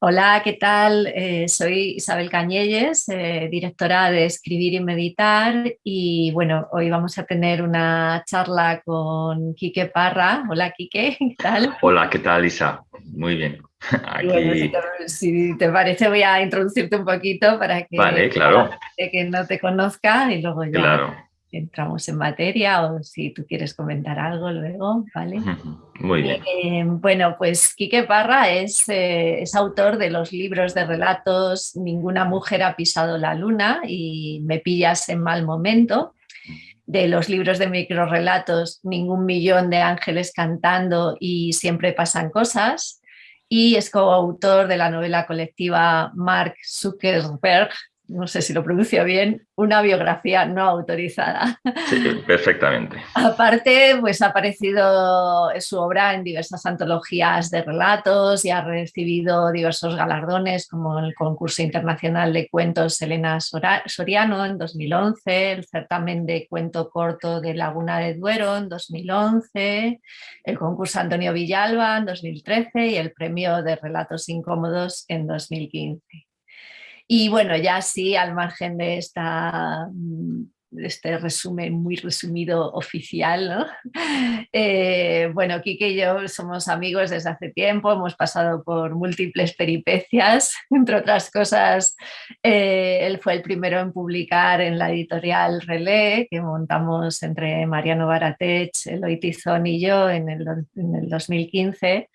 Hola, ¿qué tal? Soy Isabel Cañelles, directora de Escribir y Meditar y bueno, hoy vamos a tener una charla con Quique Parra. Hola, Quique, ¿qué tal? Hola, ¿qué tal, Isa? Muy bien. Y bueno, si Aquí, te, si te parece voy a introducirte un poquito vale, para claro, la gente que no te conozca y luego ya claro. entramos en materia o si tú quieres comentar algo luego, ¿vale? Muy bien. Bueno, pues Quique Parra es autor de los libros de relatos Ninguna mujer ha pisado la luna y Me pillas en mal momento, de los libros de microrrelatos Ningún millón de ángeles cantando y Siempre pasan cosas, y es coautor de la novela colectiva Mark Zuckerberg, no sé si lo pronuncio bien, una biografía no autorizada. Sí, perfectamente. Aparte, pues ha aparecido su obra en diversas antologías de relatos y ha recibido diversos galardones, como el Concurso Internacional de Cuentos Elena Soriano en 2011, el certamen de cuento corto de Laguna de Duero en 2011, el concurso Antonio Villalba en 2013 y el premio de Relatos Incómodos en 2015. Y bueno, ya sí, al margen de este resumen muy resumido oficial, ¿no? Bueno, Quique y yo somos amigos desde hace tiempo, hemos pasado por múltiples peripecias, entre otras cosas, él fue el primero en publicar en la editorial Relé, que montamos entre Mariano Baratech, Eloy Tizón y yo en el 2015.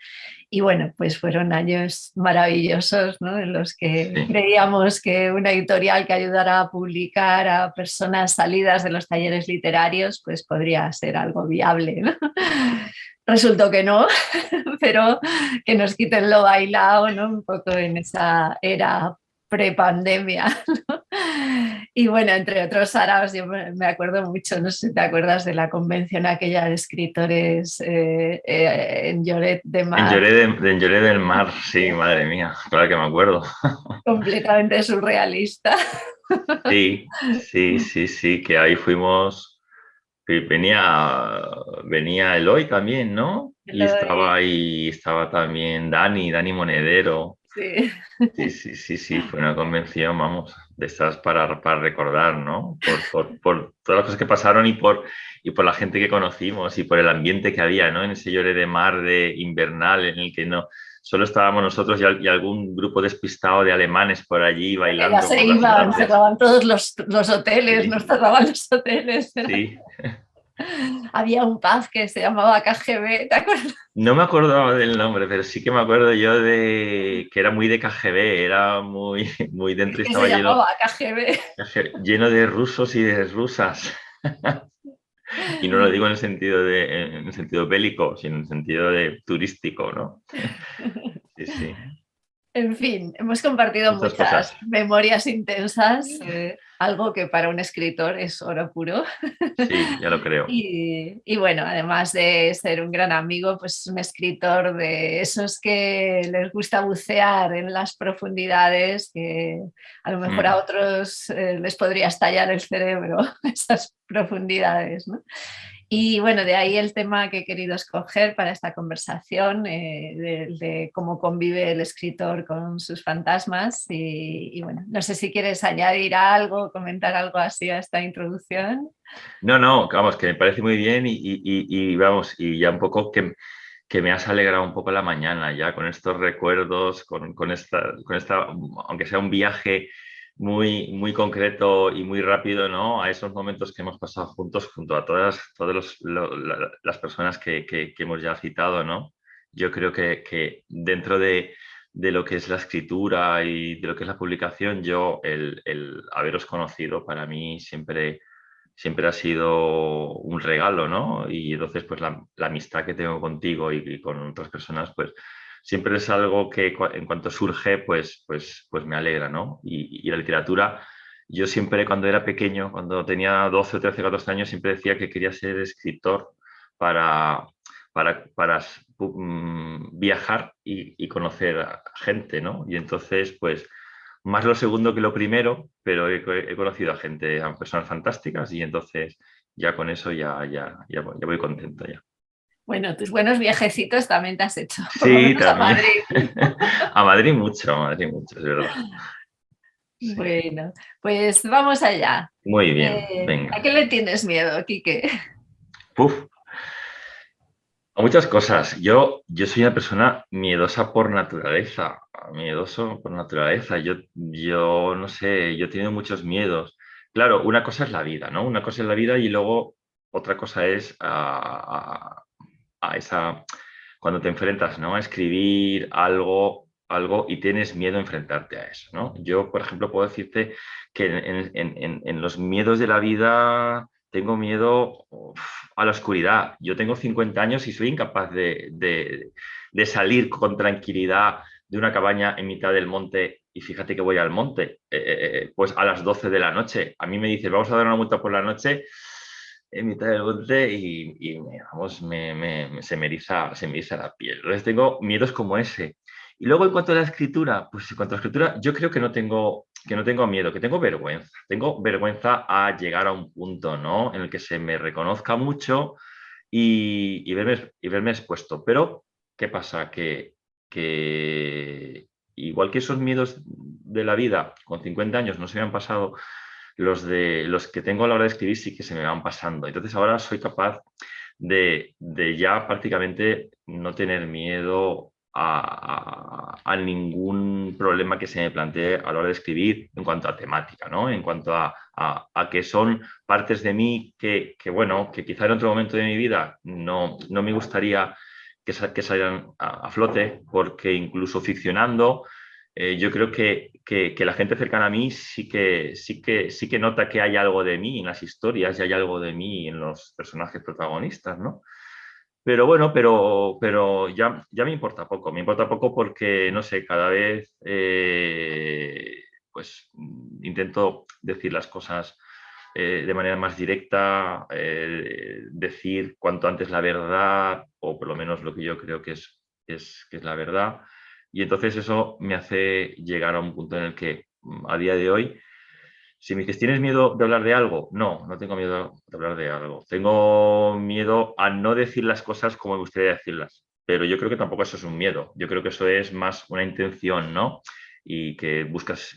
Y bueno, pues fueron años maravillosos, ¿no? En los que Sí. creíamos que una editorial que ayudara a publicar a personas salidas de los talleres literarios, pues podría ser algo viable, ¿no? Resultó que no, pero que nos quiten lo bailado, ¿no? Un poco en esa era prepandemia, ¿no? Y bueno, entre otros saraos, yo me acuerdo mucho, no sé si te acuerdas de la convención aquella de escritores en Lloret de Mar, En Lloré del Mar, sí, madre mía, claro que me acuerdo. completamente surrealista. Sí, sí, sí, sí, que ahí fuimos, que venía Eloy también, ¿no? Y estaba Lo- ahí, estaba también Dani Monedero. sí. Sí, sí, sí, sí, fue una convención, vamos, de estas para recordar, ¿no? Por todas las cosas que pasaron y por la gente que conocimos y por el ambiente que había, ¿no? En ese llore de mar de invernal en el que no solo estábamos nosotros y algún grupo despistado de alemanes por allí Que ya bailando se por las iban, tardes. cerraban todos los hoteles, Sí, nos cerraban los hoteles. sí. Había un pub que se llamaba KGB, ¿te acuerdas? No me acordaba del nombre, pero sí que me acuerdo yo de que era muy de KGB, era muy, muy dentro y Que se estaba lleno, llamaba KGB. lleno de rusos y de rusas. Y no lo digo en el sentido en el sentido bélico, sino en el sentido de turístico, ¿no? Sí, sí. En fin, hemos compartido Muchas cosas. muchas memorias intensas, algo que para un escritor es oro puro. Sí, ya lo creo. Y bueno, además de ser un gran amigo, pues es un escritor de esos que les gusta bucear en las profundidades, que a lo mejor a Mm. otros les podría estallar el cerebro, esas profundidades, ¿no? Y bueno, de ahí el tema que he querido escoger para esta conversación, de cómo convive el escritor con sus fantasmas. Y bueno, no sé si quieres añadir algo, comentar algo así a esta introducción. No, no, vamos, que me parece muy bien y vamos, y ya un poco que me has alegrado un poco la mañana ya con estos recuerdos, con esta, aunque sea un viaje muy, muy concreto y muy rápido, ¿no? A esos momentos que hemos pasado juntos, junto a todas las personas que hemos ya citado, ¿no? Yo creo que dentro de lo que es la escritura y de lo que es la publicación, el haberos conocido para mí siempre ha sido un regalo, ¿no? Y entonces, pues la amistad que tengo contigo y con otras personas, pues siempre es algo que en cuanto surge, pues me alegra, ¿no? Y la literatura, yo siempre cuando era pequeño, cuando tenía 12 o 13, 14 años, siempre decía que quería ser escritor para, para viajar y conocer a gente, ¿no? Y entonces, pues más lo segundo que lo primero, pero he conocido a gente, a personas fantásticas y entonces ya con eso ya voy contento ya. Bueno, tus buenos viajecitos también te has hecho, por lo Sí, menos a también. Madrid. A Madrid mucho, es verdad. Sí. Bueno, pues vamos allá. Muy bien, ¿A venga. qué le tienes miedo, Quique? Uf, a muchas cosas. Yo soy una persona miedosa por naturaleza. Miedoso por naturaleza. Yo no sé, yo he tenido muchos miedos. Claro, una cosa es la vida, ¿no? Una cosa es la vida y luego otra cosa es a esa, cuando te enfrentas, ¿no? A escribir algo y tienes miedo a enfrentarte a eso, ¿no? Yo, por ejemplo, puedo decirte que en los miedos de la vida tengo miedo a la oscuridad. Yo tengo 50 años y soy incapaz de salir con tranquilidad de una cabaña en mitad del monte y fíjate que voy al monte, pues a las 12 de la noche. A mí me dices, vamos a dar una vuelta por la noche en mitad del monte vamos, se me eriza la piel. Entonces tengo miedos como ese. Y luego en cuanto a la escritura, pues en cuanto a la escritura, yo creo que no tengo miedo, que tengo vergüenza. Tengo vergüenza a llegar a un punto, ¿no? En el que se me reconozca mucho y verme expuesto. Pero, ¿qué pasa? Que igual que esos miedos de la vida con 50 años no se me han pasado, los que tengo a la hora de escribir sí que se me van pasando. Entonces ahora soy capaz de ya prácticamente no tener miedo a ningún problema que se me plantee a la hora de escribir en cuanto a temática, ¿no? En cuanto a que son partes de mí bueno, que quizá en otro momento de mi vida no me gustaría que salieran a flote, porque incluso ficcionando, yo creo que la gente cercana a mí sí que nota que hay algo de mí en las historias y hay algo de mí en los personajes protagonistas, ¿no? Pero bueno, pero ya me importa poco porque, no sé, cada vez pues intento decir las cosas de manera más directa, decir cuanto antes la verdad, o por lo menos lo que yo creo que es la verdad. Y entonces eso me hace llegar a un punto en el que a día de hoy, si me dices, ¿tienes miedo de hablar de algo? No, no tengo miedo de hablar de algo. Tengo miedo a no decir las cosas como me gustaría decirlas. Pero yo creo que tampoco eso es un miedo. Yo creo que eso es más una intención, ¿no? Y que buscas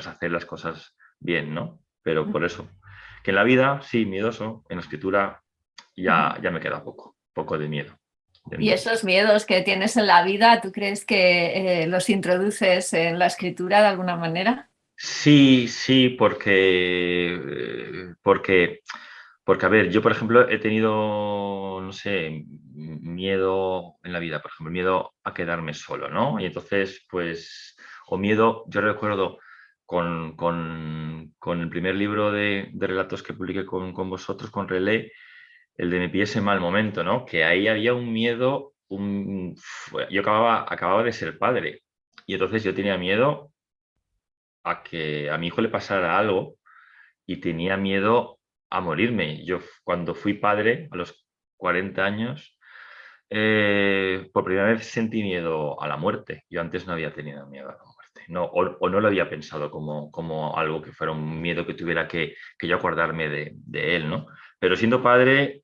hacer las cosas bien, ¿no? Pero por eso, que en la vida, sí, miedoso, en la escritura ya me queda poco de miedo. Y esos miedos que tienes en la vida, ¿tú crees que los introduces en la escritura de alguna manera? Sí, sí, porque, a ver, yo, por ejemplo, he tenido, no sé, miedo en la vida, por ejemplo, miedo a quedarme solo, ¿no? Y entonces, pues, o miedo, yo recuerdo con el primer libro de relatos que publiqué con vosotros, con Relé, el de Me pillé ese mal momento, ¿no? Que ahí había un miedo, yo acababa de ser padre, y entonces yo tenía miedo a que a mi hijo le pasara algo y tenía miedo a morirme. Yo cuando fui padre a los 40 años, por primera vez sentí miedo a la muerte. Yo antes no había tenido miedo a la muerte, no, o no lo había pensado como algo que fuera un miedo que tuviera que yo acordarme de él, ¿no? Pero siendo padre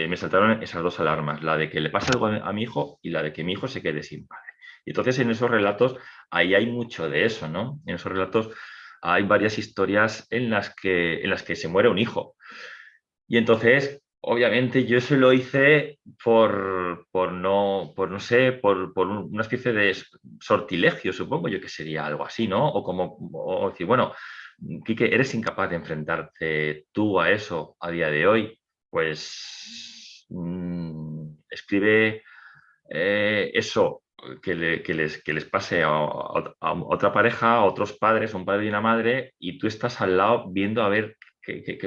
me saltaron esas dos alarmas, la de que le pase algo a mi hijo y la de que mi hijo se quede sin padre. Y entonces en esos relatos, ahí hay mucho de eso, ¿no? En esos relatos hay varias historias en las que se muere un hijo. Y entonces, obviamente, yo eso lo hice por no sé, por una especie de sortilegio, supongo yo que sería algo así, ¿no? O decir, bueno, Quique, eres incapaz de enfrentarte tú a eso a día de hoy, pues escribe eso que les pase a otra pareja, a otros padres, a un padre y una madre, y tú estás al lado viendo a ver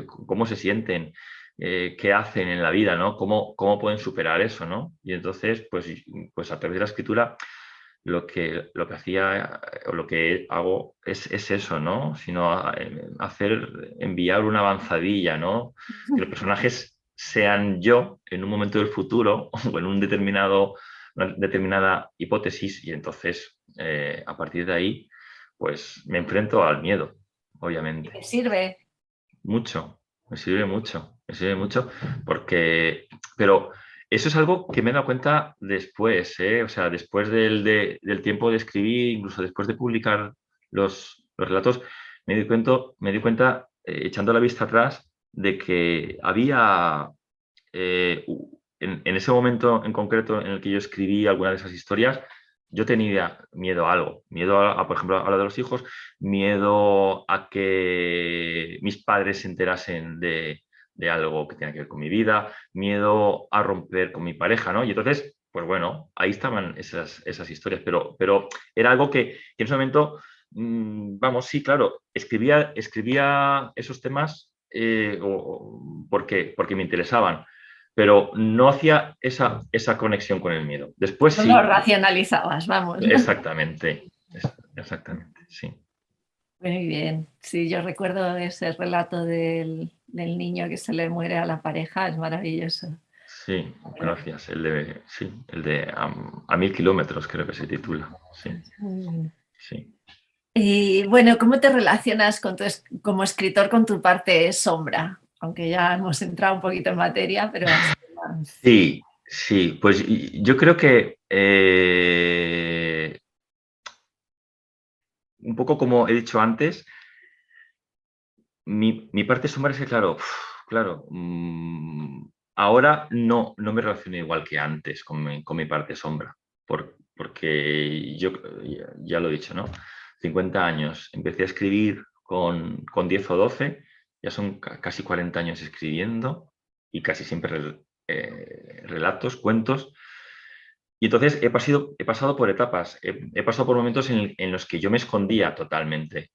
cómo se sienten, qué hacen en la vida, ¿no? Cómo pueden superar eso, ¿no? Y entonces, pues a través de la escritura, lo que hacía o lo que hago es eso, ¿no? Sino enviar una avanzadilla, ¿no? Que los personajes sean yo en un momento del futuro o en una determinada hipótesis y entonces a partir de ahí pues me enfrento al miedo, ¿Y obviamente. te sirve? Mucho, me sirve mucho porque, pero eso es algo que me he dado cuenta después, ¿eh? O sea, después del tiempo de escribir, incluso después de publicar los relatos, me di cuenta echando la vista atrás, de que había, en ese momento en concreto en el que yo escribí alguna de esas historias, yo tenía miedo a algo, miedo por ejemplo, a lo de los hijos, miedo a que mis padres se enterasen de algo que tenga que ver con mi vida, miedo a romper con mi pareja, ¿no? Y entonces, pues bueno, ahí estaban esas historias, pero era algo que en ese momento, vamos, sí, claro, escribía esos temas porque me interesaban, pero no hacía esa conexión con el miedo. Después No lo sí, racionalizabas, vamos. exactamente, exactamente, sí. Muy bien. Sí, yo recuerdo ese relato del niño que se le muere a la pareja, es maravilloso. Sí, gracias. El de a 1000 kilómetros creo que se titula. Sí, Muy bien. sí. Y bueno, ¿cómo te relacionas como escritor con tu parte sombra? Aunque ya hemos entrado un poquito en materia, pero así más. Sí, sí, pues yo creo que un poco como he dicho antes, mi parte sombra es que, claro, claro, ahora no me relaciono igual que antes con mi parte sombra, porque yo, ya lo he dicho, ¿no? 50 años, empecé a escribir con 10 o 12, ya son casi 40 años escribiendo y casi siempre relatos, cuentos. Y entonces he pasado por etapas, he pasado por momentos en los que yo me escondía totalmente,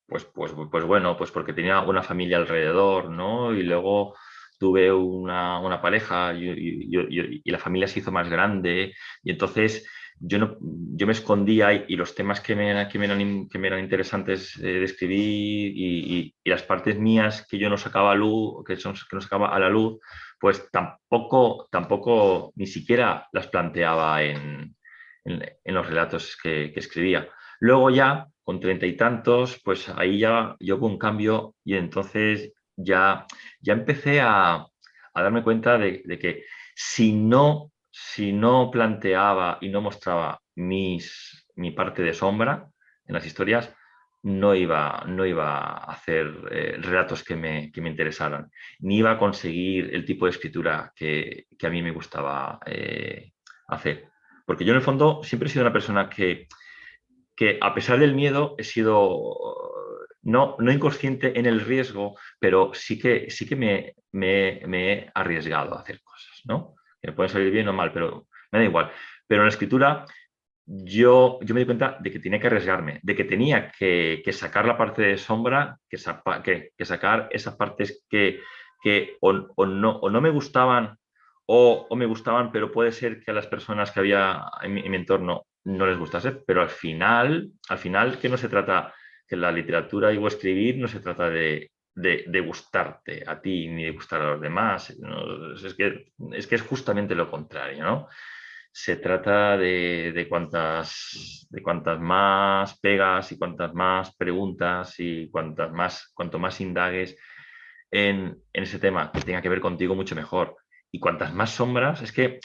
pues bueno, pues porque tenía una familia alrededor, ¿no? Y luego tuve una pareja y la familia se hizo más grande y entonces yo, no, yo me escondía y los temas que me eran interesantes de escribir y las partes mías que yo no sacaba a luz, que no sacaba a la luz, pues tampoco ni siquiera las planteaba en los relatos que escribía. Luego ya, con 30 y tantos, pues ahí ya hubo un cambio y entonces ya empecé a darme cuenta de que si no planteaba y no mostraba mi parte de sombra en las historias, no iba a hacer relatos que me interesaran, ni iba a conseguir el tipo de escritura que a mí me gustaba hacer. Porque yo en el fondo siempre he sido una persona que a pesar del miedo he sido no inconsciente en el riesgo, pero sí que me he arriesgado a hacer cosas, ¿no? Que me pueden salir bien o mal, pero me da igual. Pero en la escritura yo me di cuenta de que tenía que arriesgarme, de que tenía que sacar la parte de sombra, que sacar esas partes que o no me gustaban o me gustaban, pero puede ser que a las personas que había en mi entorno no les gustase, pero al final que no se trata, que la literatura o escribir no se trata de gustarte a ti ni de gustar a los demás, ¿no? Es que es justamente lo contrario, ¿no? Se trata de cuantas más pegas y cuantas más preguntas y cuanto más indagues en ese tema que tenga que ver contigo, mucho mejor. Y cuantas más sombras, es que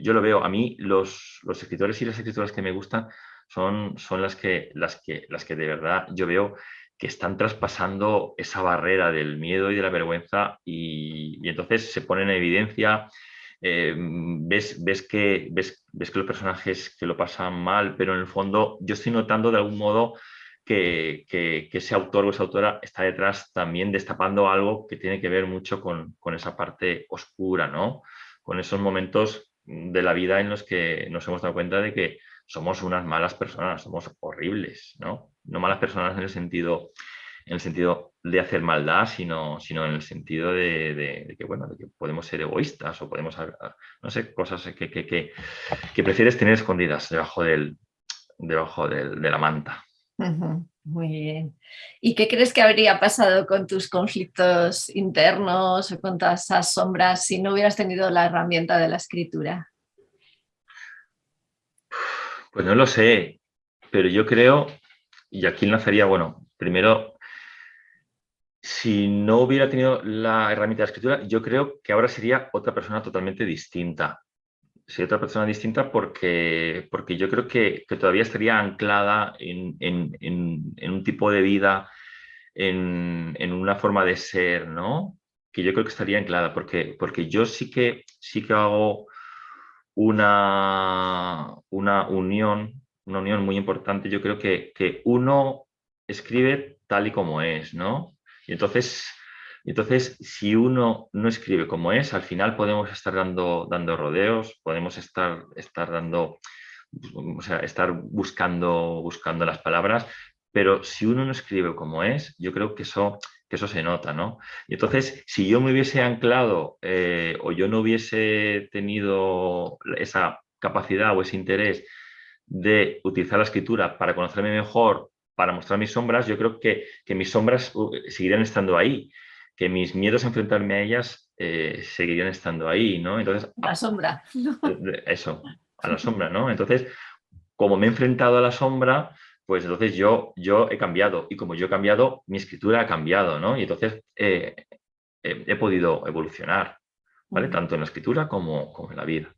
yo lo veo, a mí los escritores y las escritoras que me gustan son las que de verdad yo veo que están traspasando esa barrera del miedo y de la vergüenza y entonces se ponen en evidencia. Ves que los personajes que lo pasan mal, pero en el fondo yo estoy notando de algún modo que ese autor o esa autora está detrás también destapando algo que tiene que ver mucho con esa parte oscura, ¿no? Con esos momentos de la vida en los que nos hemos dado cuenta de que somos unas malas personas, somos horribles, ¿no? No malas personas en el sentido de hacer maldad, sino en el sentido de que, bueno, de que podemos ser egoístas o podemos, no sé, cosas que prefieres tener escondidas de la manta. Ujú, muy bien. ¿Y qué crees que habría pasado con tus conflictos internos o con todas esas sombras si no hubieras tenido la herramienta de la escritura? Pues no lo sé, pero yo creo, y aquí nacería, bueno, primero, si no hubiera tenido la herramienta de escritura, yo creo que ahora sería otra persona totalmente distinta. Sería otra persona distinta porque yo creo que todavía estaría anclada en un tipo de vida, en una forma de ser, ¿no? Que yo creo que estaría anclada, porque yo sí que hago una unión muy importante. Yo creo que uno escribe tal y como es, ¿no? Y entonces, si uno no escribe como es, al final podemos estar dando rodeos, podemos estar dando, o sea, estar buscando las palabras, pero si uno no escribe como es, yo creo que eso se nota, ¿no? Y entonces, si yo me hubiese anclado o yo no hubiese tenido esa capacidad o ese interés de utilizar la escritura para conocerme mejor, para mostrar mis sombras, yo creo que mis sombras seguirían estando ahí, que mis miedos a enfrentarme a ellas seguirían estando ahí, ¿no? Entonces, La sombra. eso, a la sombra, ¿no? Entonces, como me he enfrentado a la sombra, pues entonces yo he cambiado y como yo he cambiado, mi escritura ha cambiado, ¿no? Y entonces he podido evolucionar, ¿vale? Tanto en la escritura como en la vida.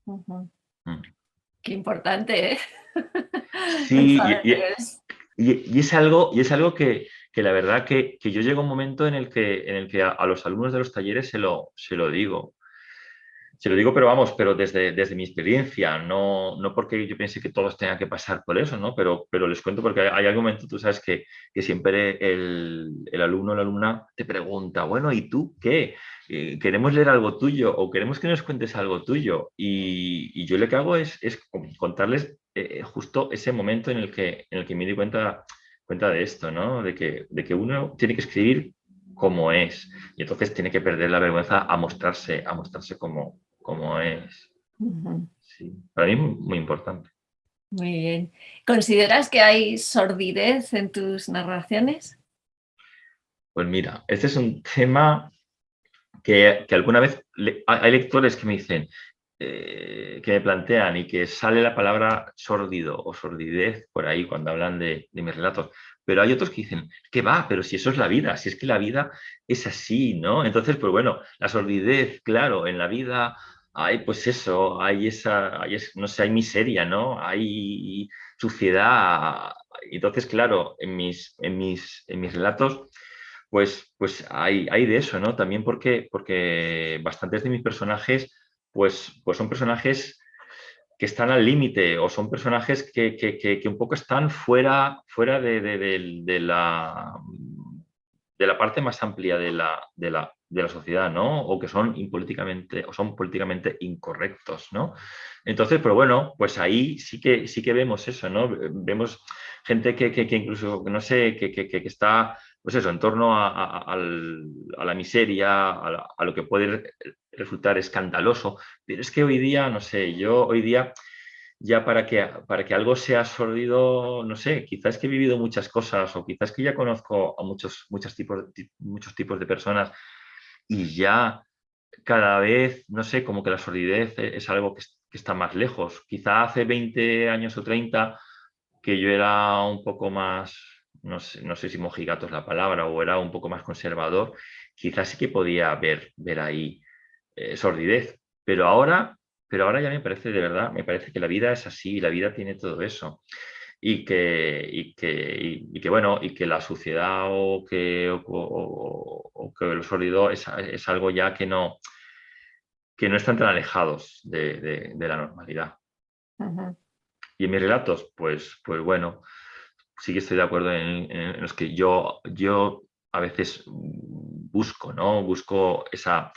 Mm. Qué importante, ¿eh? El Sí, saber qué es. y es algo que la verdad que yo llego a un momento en el que a los alumnos de los talleres se lo digo. Se lo digo, pero vamos, pero desde mi experiencia, no porque yo piense que todos tengan que pasar por eso, ¿no? Pero les cuento porque hay algún momento, tú sabes, que siempre el alumno o la alumna te pregunta, bueno, ¿y tú qué? ¿Queremos leer algo tuyo o queremos que nos cuentes algo tuyo? Y yo lo que hago es contarles justo ese momento en el que me di cuenta de esto, ¿no? De que uno tiene que escribir como es. Y entonces tiene que perder la vergüenza a mostrarse como es. Ujú. Sí. Para mí muy importante. Muy bien. ¿Consideras que hay sordidez en tus narraciones? Pues mira, este es un tema que alguna vez hay lectores que me dicen, que me plantean y que sale la palabra sórdido o sordidez por ahí cuando hablan de mis relatos. Pero hay otros que dicen, ¿qué va? Pero si eso es la vida, si es que la vida es así, ¿no? Entonces, pues bueno, la sordidez, claro, en la vida hay pues eso, no sé, hay miseria, ¿no? Hay suciedad. Entonces, claro, en mis relatos pues hay de eso, ¿no? También porque bastantes de mis personajes, pues son personajes que están al límite o son personajes que un poco están fuera de la parte más amplia de la sociedad, ¿no? O que son políticamente incorrectos, ¿no? Entonces, pero bueno, pues ahí sí que vemos eso, ¿no? Vemos gente que incluso, no sé, que está, pues eso, en torno a la miseria, a lo que puede resultar escandaloso, pero es que hoy día, no sé, yo hoy día ya para que algo sea sórdido, no sé, quizás que he vivido muchas cosas o quizás que ya conozco a muchos tipos de personas y ya cada vez, no sé, como que la sordidez es algo que está más lejos. Quizá hace 20 años o 30 que yo era un poco más, no sé si mojigato es la palabra, o era un poco más conservador, quizás sí que podía ver ahí sordidez. Pero ahora ya me parece, de verdad, me parece que la vida es así, la vida tiene todo eso. Y que bueno, y que la suciedad o que lo sórdido es algo ya que no están tan alejados de la normalidad. Ujú. Y en mis relatos, pues bueno, sí que estoy de acuerdo en los que yo a veces busco, ¿no? Busco esa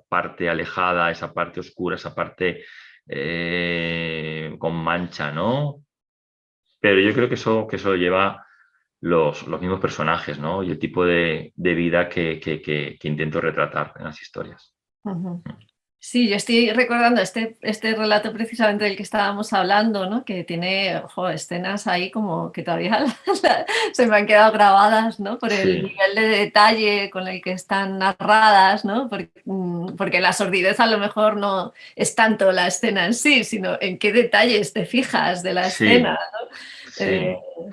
parte alejada, esa parte oscura, esa parte con mancha, ¿no? Pero yo creo que eso lo lleva los mismos personajes, ¿no? Y el tipo de vida que intento retratar en las historias. Ujú. Sí, yo estoy recordando este relato precisamente del que estábamos hablando, ¿no? Que tiene escenas ahí como que todavía se me han quedado grabadas, ¿no? Por el Sí, nivel de detalle con el que están narradas, ¿no? Porque la sordidez a lo mejor no es tanto la escena en sí, sino en qué detalles te fijas de la escena, sí, ¿no? Eh, sí.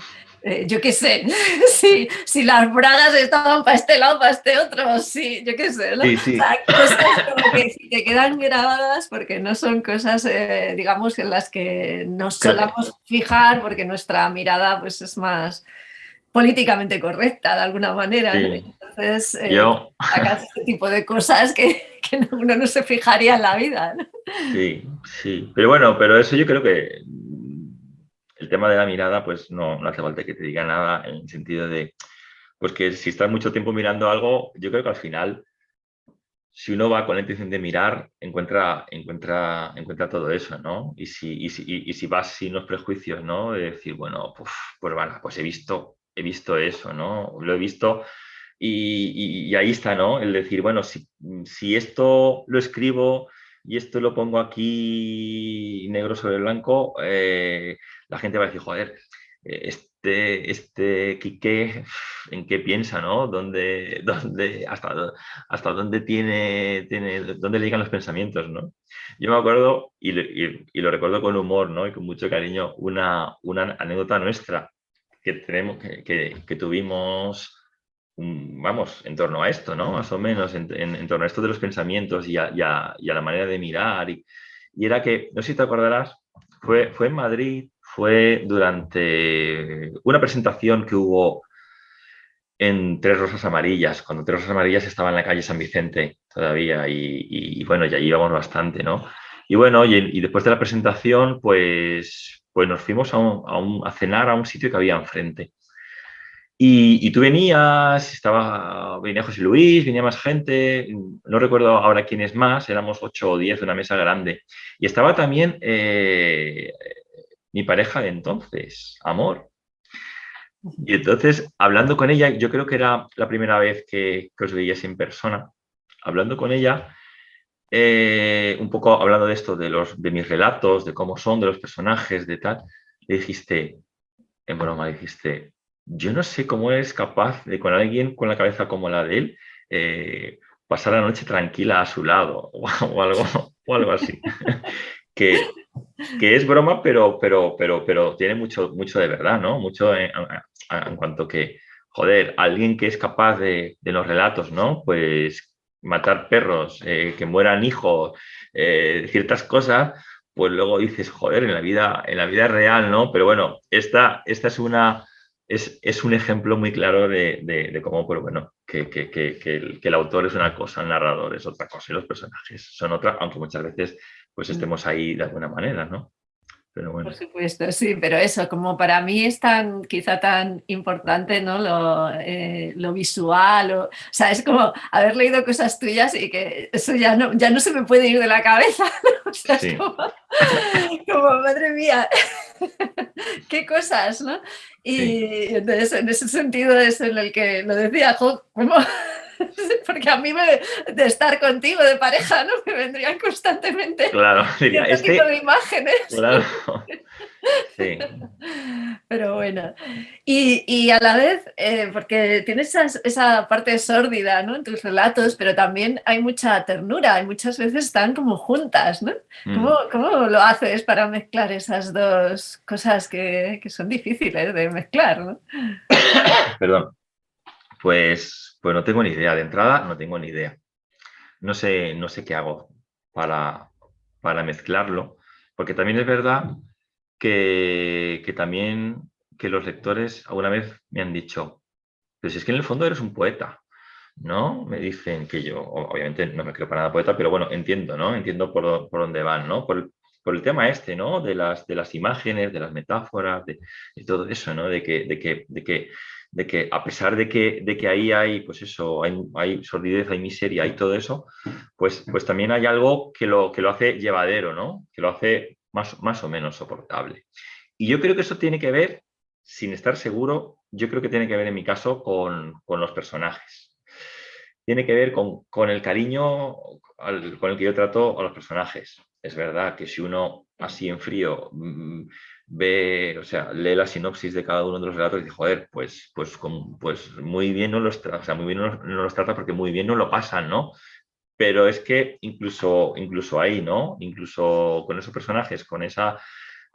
Yo qué sé, si las bragas estaban para este lado, para este otro, sí, yo qué sé, ¿no? Sí, O sí, sea, cosas como que si te quedan grabadas porque no son cosas, digamos, en las que nos creo- solamos fijar porque nuestra mirada pues, es más políticamente correcta de alguna manera, ¿no? sí. Entonces, Yo, sacas este tipo de cosas que uno no se fijaría en la vida, ¿no? sí, sí. Pero bueno, pero eso yo creo que el tema de la mirada, pues no hace falta que te diga nada en el sentido de, pues que si estás mucho tiempo mirando algo, yo creo que al final, si uno va con la intención de mirar, encuentra todo eso, ¿no? Y si vas sin los prejuicios, ¿no? De decir, bueno, pues vale, pues he visto eso, ¿no? Lo he visto y ahí está, ¿no? El decir, bueno, si esto lo escribo y esto lo pongo aquí negro sobre blanco, la gente va a decir, joder, este Quique, ¿en qué piensa, no? ¿Hasta dónde dónde le llegan los pensamientos, ¿no? Yo me acuerdo, y lo recuerdo con humor, ¿no? Y con mucho cariño, una anécdota nuestra que tuvimos, vamos, en torno a esto, ¿no? Más o menos, en torno a esto de los pensamientos y a la manera de mirar. Y era que, no sé si te acordarás, fue en Madrid, fue durante una presentación que hubo en Tres Rosas Amarillas, cuando Tres Rosas Amarillas estaba en la calle San Vicente todavía, y bueno, ya íbamos bastante, ¿no? Y bueno, y después de la presentación, pues nos fuimos a cenar a un sitio que había enfrente. Y tú venías, venía José Luis, venía más gente, no recuerdo ahora quién es más, éramos 8 o 10 de una mesa grande. Y estaba también mi pareja de entonces, Amor. Y entonces, hablando con ella, yo creo que era la primera vez que os veíais en persona, hablando con ella, un poco hablando de esto, de mis relatos, de cómo son, de los personajes, de tal, le dijiste, en broma, dijiste, yo no sé cómo eres capaz de con alguien con la cabeza como la de él, pasar la noche tranquila a su lado o algo así. que, que es broma, pero tiene mucho de verdad, ¿no? Mucho en cuanto que, joder, alguien que es capaz de los relatos, ¿no? Pues matar perros, que mueran hijos, ciertas cosas, pues luego dices, joder, en la vida real, ¿no? Pero bueno, esta es un ejemplo muy claro de cómo, pues bueno, que el autor es una cosa, el narrador es otra cosa y los personajes son otra, aunque muchas veces pues estemos ahí de alguna manera, ¿no? Pero Por bueno, supuesto, sí, pero eso, como para mí es quizá tan importante, ¿no? Lo visual, o sea, es como haber leído cosas tuyas y que eso ya no se me puede ir de la cabeza, ¿no? O sea, es sí, como, madre mía, qué cosas, ¿no? sí, Y entonces, en ese sentido es en el que lo decía, jo, como porque a mí de estar contigo de pareja, ¿no? Me vendrían constantemente claro, diría, cierto tipo de imágenes. claro, sí, Pero bueno, y a la vez, porque tienes esa parte sórdida, ¿no? En tus relatos, pero también hay mucha ternura y muchas veces están como juntas, ¿no? ¿Cómo, mm, cómo lo haces para mezclar esas dos cosas que son difíciles de mezclar, ¿no? perdón, pues no tengo ni idea, de entrada no tengo ni idea. No sé qué hago para mezclarlo, porque también es verdad que también que los lectores alguna vez me han dicho, pero si es que en el fondo eres un poeta, ¿no? Me dicen que yo, obviamente no me creo para nada poeta, pero bueno, entiendo, ¿no? Entiendo por dónde van, ¿no? Por el tema este, ¿no? De las imágenes, de las metáforas, de todo eso, ¿no? De que a pesar de que ahí hay, pues eso, hay sordidez, hay miseria, hay todo eso, pues también hay algo que lo hace llevadero, ¿no? Que lo hace más o menos soportable. Y yo creo que eso tiene que ver, sin estar seguro, yo creo que tiene que ver en mi caso con los personajes. Tiene que ver con el cariño con el que yo trato a los personajes. Es verdad que si uno así en frío ve, o sea, lee la sinopsis de cada uno de los relatos y dice, joder, pues muy bien no los trata, o sea, muy bien no los trata porque muy bien no lo pasan, ¿no? Pero es que incluso ahí, ¿no? Incluso con esos personajes, con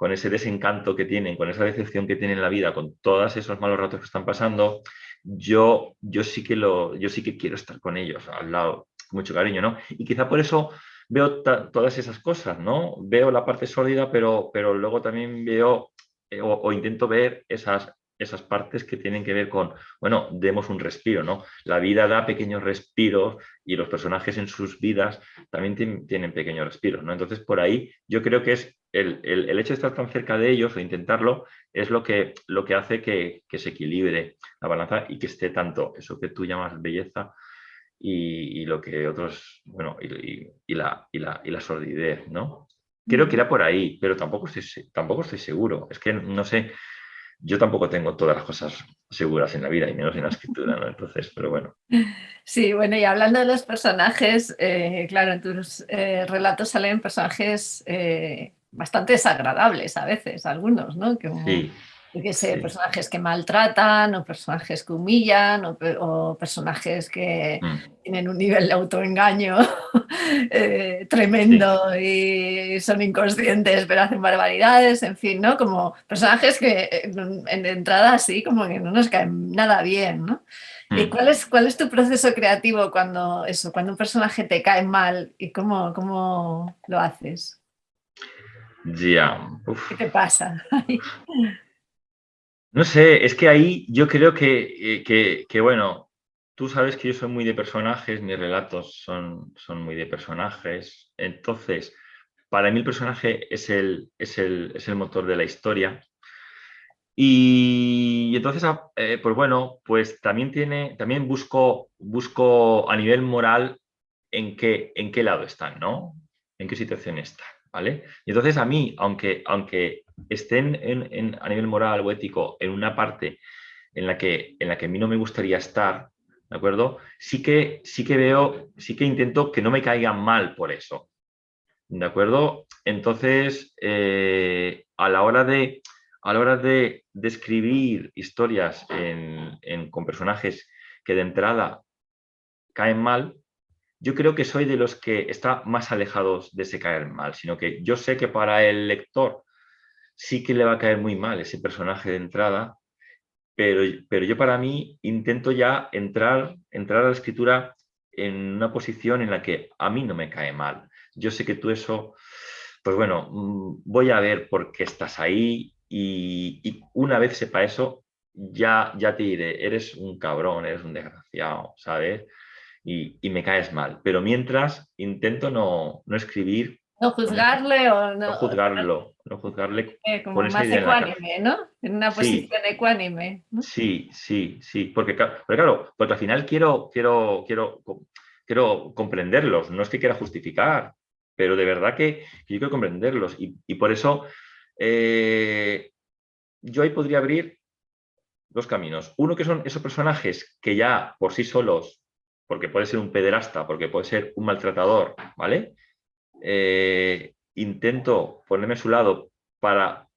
con ese desencanto que tienen, con esa decepción que tienen en la vida, con todos esos malos ratos que están pasando, yo sí que quiero estar con ellos al lado, con mucho cariño, ¿no? Y quizá por eso veo todas esas cosas, ¿no? Veo la parte sórdida, pero luego también veo o intento ver esas partes que tienen que ver con, bueno, demos un respiro, ¿no? La vida da pequeños respiros y los personajes en sus vidas también tienen pequeños respiros, ¿no? Entonces, por ahí yo creo que es el hecho de estar tan cerca de ellos o intentarlo es lo que hace que se equilibre la balanza y que esté tanto eso que tú llamas belleza y lo que otros, bueno, y la sordidez, ¿no? Creo que Ujú. era por ahí, pero tampoco estoy seguro. Es que no sé, yo tampoco tengo todas las cosas seguras en la vida y menos en la escritura, ¿no? Entonces, pero bueno. Sí, bueno, y hablando de los personajes, claro, en tus relatos salen personajes bastante desagradables a veces, algunos, ¿no? Como, Sí, yo qué sé, sí. personajes que maltratan o personajes que humillan o personajes que Mm, tienen un nivel de autoengaño sí. tremendo y son inconscientes pero hacen barbaridades, en fin, ¿no? Como personajes que en entrada así como que no nos caen nada bien, ¿no? ¿Y Mm, cuál es tu proceso creativo cuando eso, cuando un personaje te cae mal y cómo lo haces? ya. ¿Qué Uf. te pasa? No sé, es que ahí yo creo bueno, tú sabes que yo soy muy de personajes, mis relatos son muy de personajes. Entonces, para mí el personaje es el motor de la historia. Y entonces, pues bueno, pues también busco a nivel moral en qué lado están, ¿no? En qué situación están, ¿vale? Y entonces a mí, aunque estén a nivel moral o ético en una parte en la que a mí no me gustaría estar, ¿de acuerdo? Sí que intento que no me caigan mal por eso, ¿de acuerdo? Entonces, a la hora de escribir historias con personajes que de entrada caen mal, yo creo que soy de los que está más alejados de ese caer mal, sino que yo sé que para el lector sí que le va a caer muy mal ese personaje de entrada, pero yo para mí intento ya entrar a la escritura en una posición en la que a mí no me cae mal. Yo sé que tú eso, pues bueno, voy a ver por qué estás ahí y una vez sepa eso, ya te diré, eres un cabrón, eres un desgraciado, ¿sabes? Y me caes mal. Pero mientras intento no escribir No con esa, juzgarle o no no, juzgarlo, no juzgarle con como esa más idea en la cabeza. ecuánime, ¿no? En una Sí, posición ecuánime, ¿no? sí, sí, sí, porque al final quiero comprenderlos, no es que quiera justificar, pero de verdad que yo quiero comprenderlos y por eso eh, yo ahí podría abrir dos caminos. Uno que son esos personajes que ya por sí solos, porque puede ser un pederasta, porque puede ser un maltratador, ¿vale? Intento ponerme a su lado para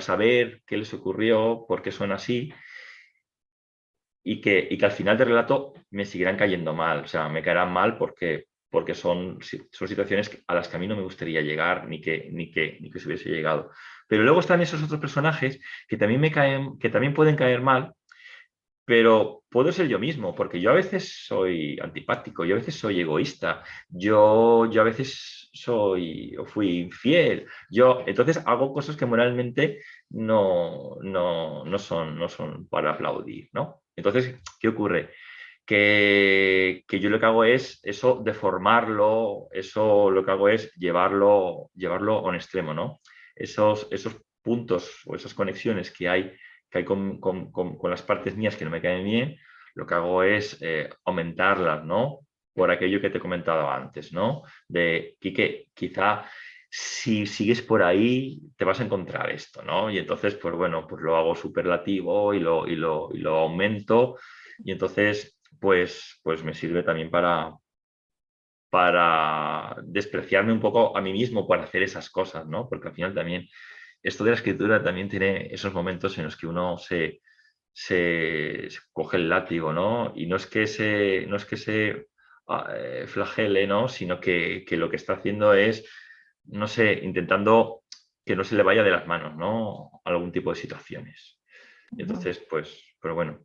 saber qué les ocurrió, por qué son así y que al final del relato me seguirán cayendo mal, o sea, me caerán mal porque son situaciones a las que a mí no me gustaría llegar ni que se hubiese llegado. Pero luego están esos otros personajes que también pueden caer mal, pero puedo ser yo mismo, porque yo a veces soy antipático, yo a veces soy egoísta, yo a veces soy o fui infiel, entonces hago cosas que moralmente no son para aplaudir, ¿no? Entonces, ¿qué ocurre? Que yo lo que hago es eso deformarlo, eso lo que hago es llevarlo a un extremo, ¿no? Esos puntos o esas conexiones que hay con las partes mías que no me caen bien, lo que hago es aumentarlas, ¿no? Por aquello que te he comentado antes, ¿no? De que quizá si sigues por ahí te vas a encontrar esto, ¿no? Y entonces, pues bueno, pues lo hago superlativo y lo aumento y entonces, pues me sirve también para despreciarme un poco a mí mismo por hacer esas cosas, ¿no? Porque al final también esto de la escritura también tiene esos momentos en los que uno se coge el látigo, ¿no? Y no es que se flagele, ¿no? Sino que lo que está haciendo es, no sé, intentando que no se le vaya de las manos, ¿no? Algún tipo de situaciones. Y entonces, pues, pero bueno,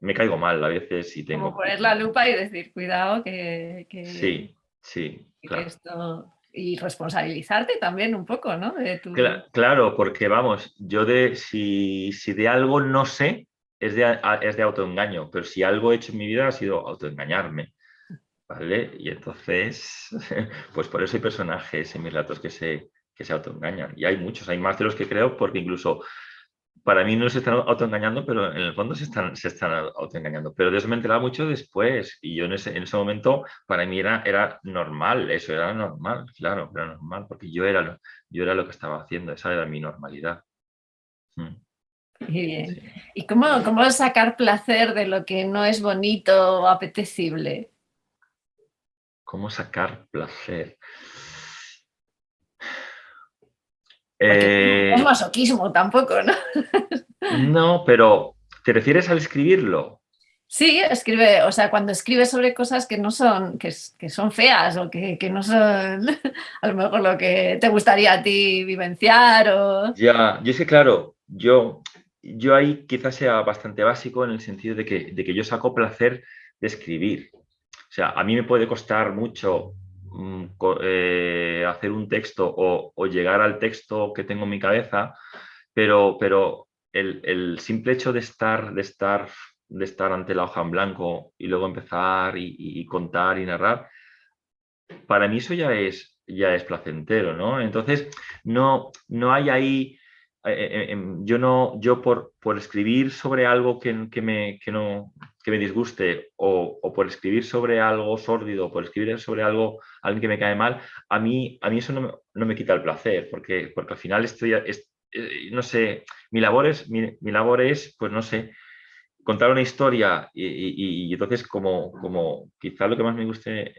me caigo mal a veces y Como tengo poner que... la lupa y decir, cuidado, Sí, sí, que claro. esto... Y responsabilizarte también un poco, ¿no? De tu... Claro, porque vamos, yo si de algo no sé, es de autoengaño, pero si algo he hecho en mi vida ha sido autoengañarme, ¿vale? Y entonces, pues por eso hay personajes en mis relatos que se autoengañan. Y hay muchos, hay más de los que creo, porque incluso para mí no se están autoengañando, pero en el fondo se están autoengañando. Pero de eso me he enterado mucho después. Y yo en ese momento, para mí era normal, eso era normal, claro, era normal, porque yo era lo que estaba haciendo, esa era mi normalidad. Mm, Muy bien. sí. ¿Y cómo sacar placer de lo que no es bonito o apetecible? ¿Cómo sacar placer? Porque no es Eh, masoquismo tampoco, ¿no? no, pero ¿te refieres al escribirlo? Sí, escribe, o sea, cuando escribes sobre cosas que no son, que son feas o que no son a lo mejor lo que te gustaría a ti vivenciar o... Ya, yo sé, claro, yo ahí quizás sea bastante básico en el sentido de que yo saco placer de escribir. O sea, a mí me puede costar mucho hacer un texto o llegar al texto que tengo en mi cabeza, pero el simple hecho de estar ante la hoja en blanco y luego empezar y contar y narrar, para mí eso ya es placentero, ¿no? Entonces, no hay ahí, yo no, yo por escribir sobre algo que me disguste o por escribir sobre algo sórdido, por escribir sobre alguien que me cae mal, a mí eso no me quita el placer, porque al final no sé, mi labor es, pues no sé, contar una historia y entonces como quizá lo que más me guste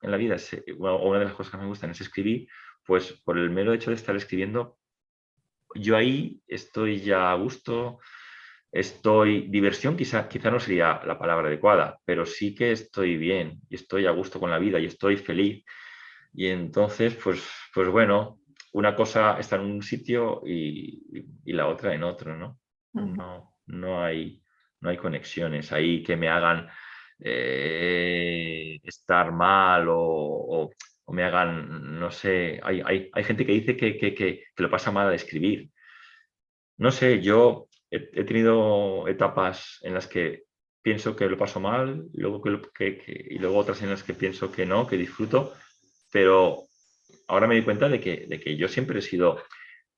en la vida o una de las cosas que me gustan es escribir, pues por el mero hecho de estar escribiendo, yo ahí estoy ya a gusto, diversión quizá no sería la palabra adecuada, pero sí que estoy bien y estoy a gusto con la vida y estoy feliz. Y entonces, pues bueno, una cosa está en un sitio y la otra en otro, ¿no? No hay conexiones ahí que me hagan estar mal o me hagan, no sé, hay gente que dice que lo pasa mal al escribir. No sé, yo he tenido etapas en las que pienso que lo paso mal, luego y luego otras en las que pienso que no, que disfruto, pero ahora me di cuenta de que yo siempre he sido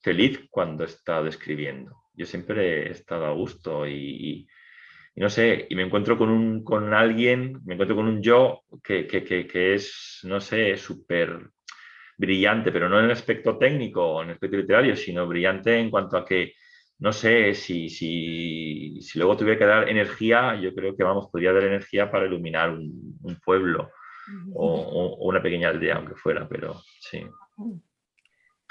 feliz cuando he estado escribiendo. Yo siempre he estado a gusto y no sé, y me encuentro con alguien, me encuentro con un yo que es, no sé, súper brillante, pero no en el aspecto técnico o en el aspecto literario, sino brillante en cuanto a que, no sé, si luego tuviera que dar energía, yo creo que, vamos, podría dar energía para iluminar un pueblo o una pequeña aldea, aunque fuera, pero sí.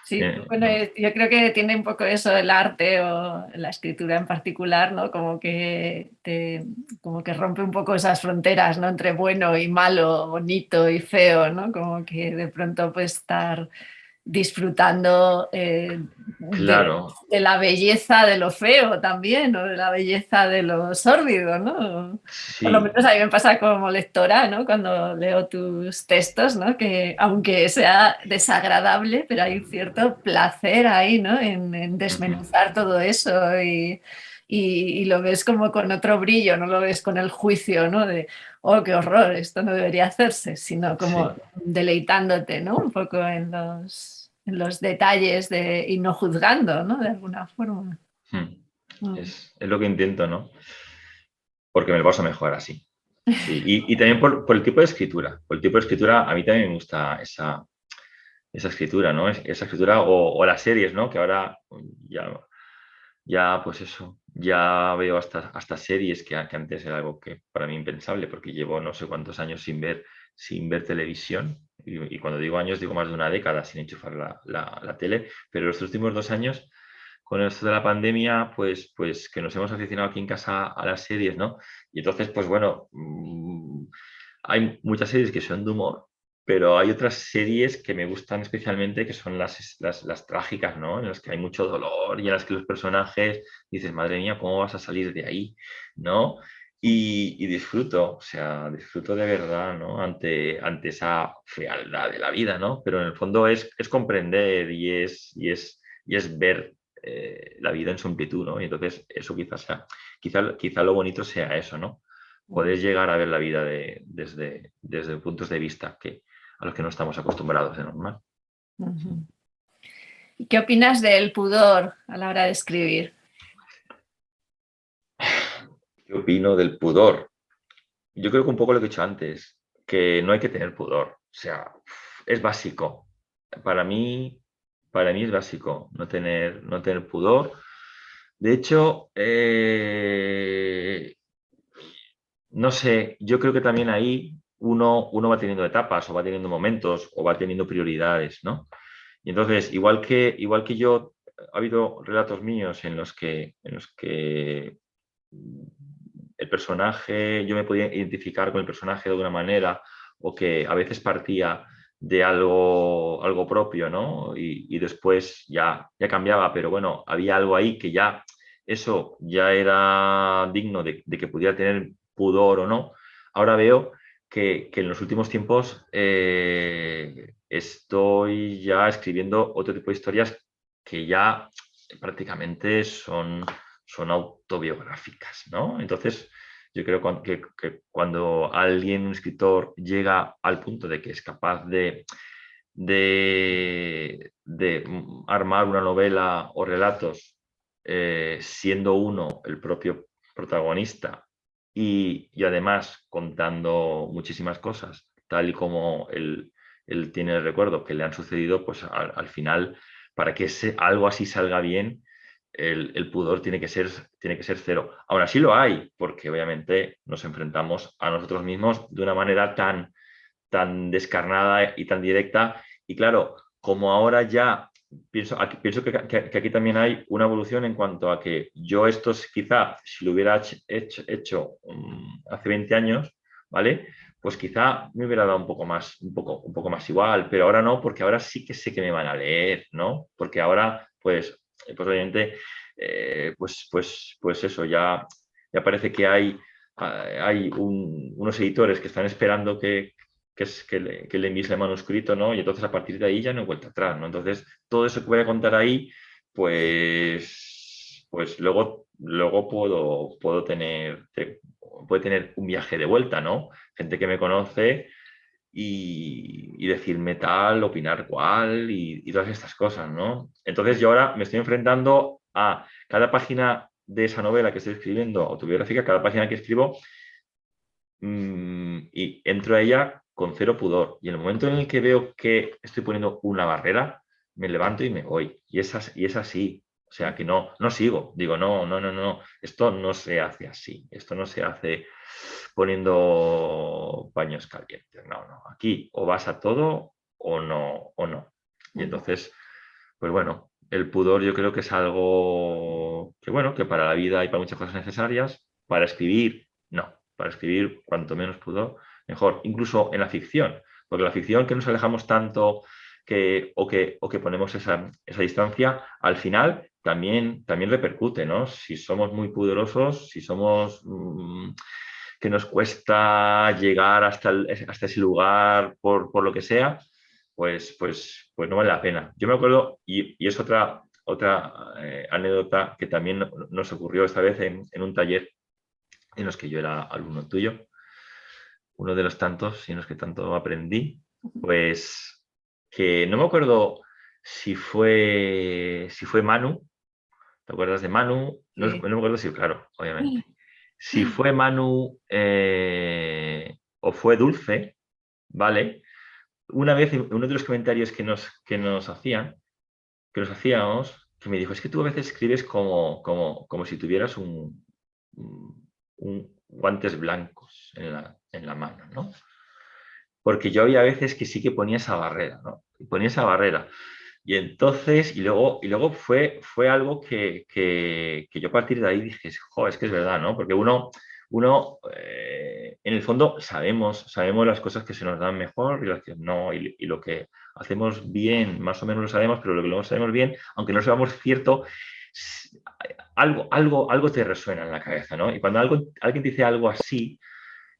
Sí, bueno, No. yo creo que tiene un poco eso el arte o la escritura en particular, ¿no? Como que rompe un poco esas fronteras, ¿no? Entre bueno y malo, bonito y feo, ¿no? Como que de pronto puedes estar disfrutando Claro, de la belleza de lo feo también, o de la belleza de lo sórdido, ¿no? Por lo sí. menos a mí me pasa como lectora, ¿no? Cuando leo tus textos, ¿no? Que aunque sea desagradable, pero hay un cierto placer ahí, ¿no? En Ujú. desmenuzar todo eso y lo ves como con otro brillo, no lo ves con el juicio, ¿no? De, oh, qué horror, esto no debería hacerse, sino como Sí. deleitándote, ¿no? Un poco en los detalles y no juzgando, ¿no? De alguna forma. Mm. Mm. Es lo que intento, ¿no? Porque me lo paso mejor así. Sí. Y también por el tipo de escritura. Por el tipo de escritura, a mí también me gusta esa escritura, ¿no? Esa escritura o las series, ¿no? Que ahora ya pues eso, ya veo hasta series que antes era algo que para mí impensable, porque llevo no sé cuántos años sin ver televisión. Y cuando digo años, digo más de una década sin enchufar la tele, pero los últimos 2 años, con esto de la pandemia, pues que nos hemos aficionado aquí en casa a las series, ¿no? Y entonces, pues bueno, hay muchas series que son de humor, pero hay otras series que me gustan especialmente, que son las trágicas, ¿no? En las que hay mucho dolor y en las que los personajes dices, madre mía, ¿cómo vas a salir de ahí? ¿No? Y disfruto, o sea, disfruto de verdad, ¿no? Ante esa fealdad de la vida, ¿no? Pero en el fondo es comprender y es ver la vida en su amplitud, ¿no? Y entonces eso quizá lo bonito sea eso, ¿no? Poder llegar a ver la vida desde puntos de vista a los que no estamos acostumbrados de normal. Ujú. ¿Y qué opinas del pudor a la hora de escribir? ¿Qué opino del pudor? Yo creo que un poco lo que he dicho antes, que no hay que tener pudor. O sea, es básico. Para mí, para mí es básico no tener pudor. De hecho, no sé, yo creo que también ahí uno va teniendo etapas o va teniendo momentos o va teniendo prioridades, ¿no? Y entonces, igual que yo, ha habido relatos míos en los que el personaje, yo me podía identificar con el personaje de alguna manera o que a veces partía de algo propio, ¿no? Y después ya cambiaba, pero bueno, había algo ahí que ya, eso ya era digno de que pudiera tener pudor o no. Ahora veo que en los últimos tiempos estoy ya escribiendo otro tipo de historias que ya prácticamente son autobiográficas, ¿no? Entonces, yo creo que cuando alguien, un escritor, llega al punto de que es capaz de armar una novela o relatos siendo uno el propio protagonista y además contando muchísimas cosas, tal y como él tiene el recuerdo que le han sucedido, pues al final, para que algo así salga bien, el pudor tiene que ser cero. Ahora sí lo hay, porque obviamente nos enfrentamos a nosotros mismos de una manera tan descarnada y tan directa. Y claro, como ahora ya pienso que aquí también hay una evolución en cuanto a que yo esto quizá, si lo hubiera hecho hace 20 años, ¿vale? Pues quizá me hubiera dado un poco más igual, pero ahora no, porque ahora sí que sé que me van a leer, ¿no? Porque ahora, pues obviamente, pues eso, ya parece que hay unos editores que están esperando que le envíes el manuscrito, ¿no? Y entonces a partir de ahí ya no he vuelto atrás, ¿no? Entonces, todo eso que voy a contar ahí, pues luego puede tener un viaje de vuelta, ¿no? Gente que me conoce y decirme tal, opinar cual y todas estas cosas, ¿no? Entonces yo ahora me estoy enfrentando a cada página de esa novela que estoy escribiendo, autobiográfica, cada página que escribo, y entro a ella con cero pudor. Y en el momento en el que veo que estoy poniendo una barrera, me levanto y me voy. Y es así. O sea, que no sigo. Digo, no, no, no, no. Esto no se hace así. Esto no se hace poniendo paños calientes. No, no. Aquí o vas a todo o no, o no. Y entonces, pues bueno, el pudor yo creo que es algo que, bueno, que para la vida hay para muchas cosas necesarias. Para escribir, no. Para escribir, cuanto menos pudor, mejor. Incluso en la ficción. Porque la ficción que nos alejamos tanto o que ponemos esa distancia, al final también repercute, ¿no? Si somos muy pudorosos, si somos que nos cuesta llegar hasta ese lugar por lo que sea, pues no vale la pena. Yo me acuerdo, y es otra anécdota que también nos ocurrió esta vez en un taller en los que yo era alumno tuyo, uno de los tantos en los que tanto aprendí, pues que no me acuerdo si fue Manu. ¿Te acuerdas de Manu? No, Sí. no me acuerdo si, claro, obviamente. Si fue Manu o fue Dulce, ¿vale? Una vez, uno de los comentarios que nos hacíamos, que me dijo, es que tú a veces escribes como si tuvieras un guantes blancos en la mano, ¿no? Porque yo había veces que sí que ponía esa barrera, ¿no? Ponía esa barrera. Y entonces, y luego fue algo que yo a partir de ahí dije, jo, es que es verdad, ¿no? Porque uno en en el fondo sabemos las cosas que se nos dan mejor y las que no, y lo que hacemos bien, más o menos lo sabemos, pero lo que no sabemos bien, aunque no sabemos cierto, algo te resuena en la cabeza, ¿no? Y cuando alguien te dice algo así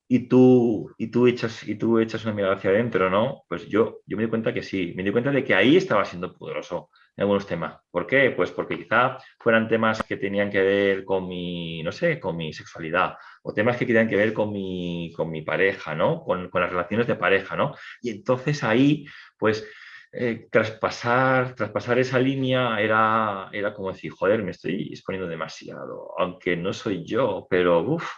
y tú echas una mirada hacia adentro, ¿no? Pues yo me di cuenta que sí, me di cuenta de que ahí estaba siendo poderoso en algunos temas. ¿Por qué? Pues porque quizá fueran temas que tenían que ver con mi, no sé, con mi sexualidad, o temas que tenían que ver con mi pareja, ¿no? Con las relaciones de pareja, ¿no? Y entonces ahí, pues, traspasar esa línea era como decir, joder, me estoy exponiendo demasiado, aunque no soy yo, pero uff.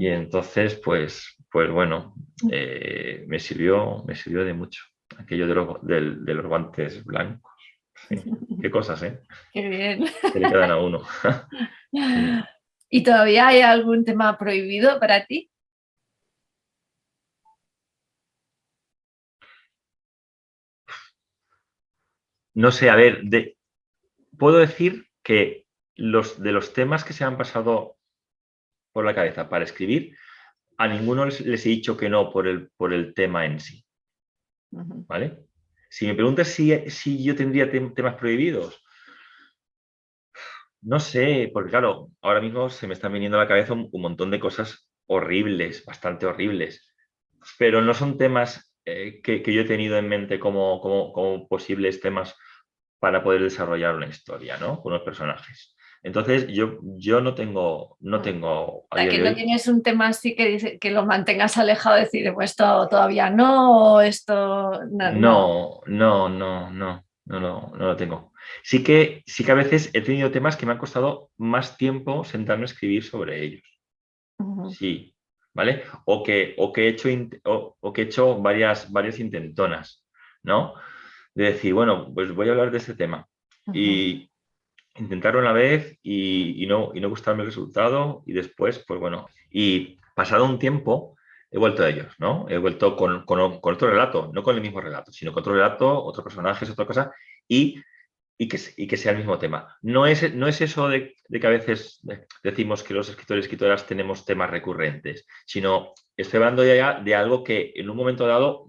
Y entonces, pues bueno, me sirvió de mucho aquello de los guantes blancos. Sí. Qué cosas, ¿eh? Qué bien. Que le quedan a uno. Sí. ¿Y todavía hay algún tema prohibido para ti? No sé, a ver, puedo decir que de los temas que se han pasado por la cabeza para escribir, a ninguno les he dicho que no por el tema en sí, ¿vale? Si me preguntas si yo tendría temas prohibidos, no sé, porque claro, ahora mismo se me están viniendo a la cabeza un montón de cosas horribles, bastante horribles, pero no son temas que yo he tenido en mente como posibles temas para poder desarrollar una historia, ¿no? Con los personajes. Entonces, yo no tengo O a sea, día que de no hoy. tienes un tema así que, dice, que lo mantengas alejado, decir, pues esto todavía no, o esto no. No, no, no, no, no lo tengo. Sí que a veces he tenido temas que me han costado más tiempo sentarme a escribir sobre ellos. Ujú, Sí, ¿vale? O que he hecho varias intentonas, ¿no? De decir, bueno, pues voy a hablar de este tema. ujú. Y intentarlo una vez y no gustarme el resultado y después, pues bueno, y pasado un tiempo he vuelto a ellos, ¿no? He vuelto con otro relato, no con el mismo relato, sino con otro relato, otro personaje, otra cosa, y, y que sea el mismo tema. No es eso de que a veces decimos que los escritores y escritoras tenemos temas recurrentes, sino estoy hablando ya de algo que en un momento dado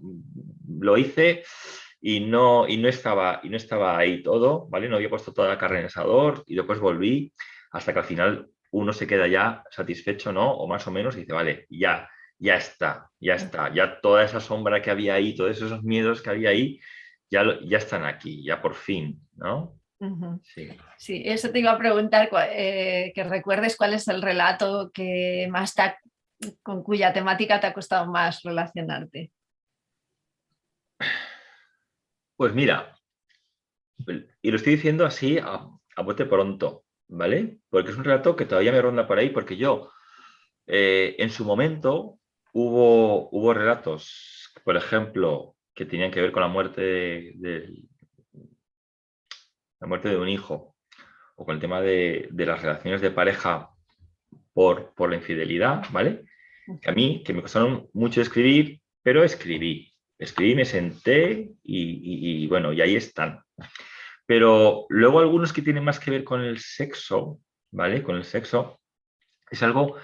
lo hice y no estaba ahí todo, ¿vale? No había puesto toda la carne en el asador y después volví hasta que al final uno se queda ya satisfecho, ¿no? O más o menos y dice, vale, ya está, ya toda esa sombra que había ahí, todos esos miedos que había ahí, ya están aquí, ya por fin, ¿no? Ujú. Sí. Sí, eso te iba a preguntar, que recuerdes cuál es el relato que más con cuya temática te ha costado más relacionarte. Pues mira, y lo estoy diciendo así a bote pronto, ¿vale? Porque es un relato que todavía me ronda por ahí, porque yo, en su momento, hubo relatos, por ejemplo, que tenían que ver con la muerte de un hijo, o con el tema de las relaciones de pareja por la infidelidad, ¿vale? Que a mí, que me costaron mucho escribir, pero escribí, me senté y bueno, y ahí están. Pero luego algunos que tienen más que ver con el sexo, ¿vale? Con el sexo, es algo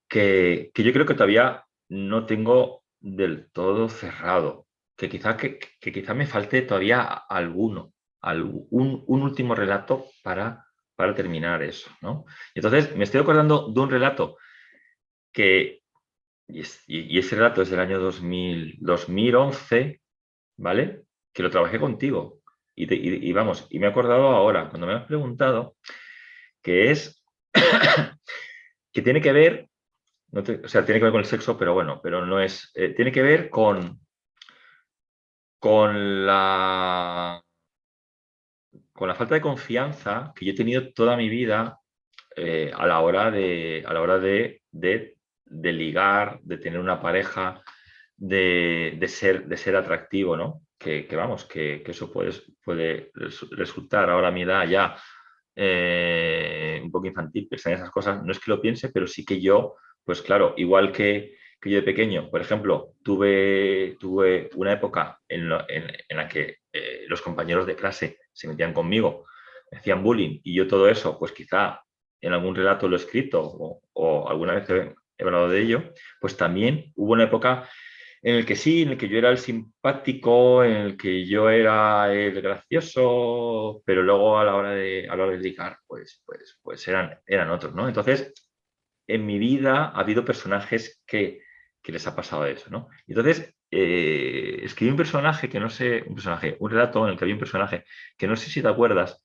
que yo creo que todavía no tengo del todo cerrado, que quizá me falte todavía un último relato para terminar eso, ¿no? Entonces, me estoy acordando de un relato que, y ese relato es del año 2011, ¿vale? Que lo trabajé contigo. Y vamos, y me he acordado ahora, cuando me has preguntado, que es que tiene que ver, o sea, tiene que ver con el sexo, pero bueno, pero no es, tiene que ver con la, con la falta de confianza que yo he tenido toda mi vida, a la hora de ligar, de tener una pareja, de ser atractivo, ¿no? Vamos, que eso puede resultar ahora a mi edad ya un poco infantil, pensar en esas cosas. No es que lo piense, pero sí que yo, pues claro, igual que yo de pequeño, por ejemplo, tuve una época en la que los compañeros de clase se metían conmigo, me hacían bullying y yo todo eso, pues quizá en algún relato lo he escrito o alguna vez he hablado de ello, pues también hubo una época en el que sí, en el que yo era el simpático, en el que yo era el gracioso, pero luego a la hora de ligar, pues eran otros, ¿no? Entonces, en mi vida ha habido personajes que les ha pasado eso, ¿no? Entonces, escribí un personaje que no sé, un relato en el que había un personaje que no sé si te acuerdas,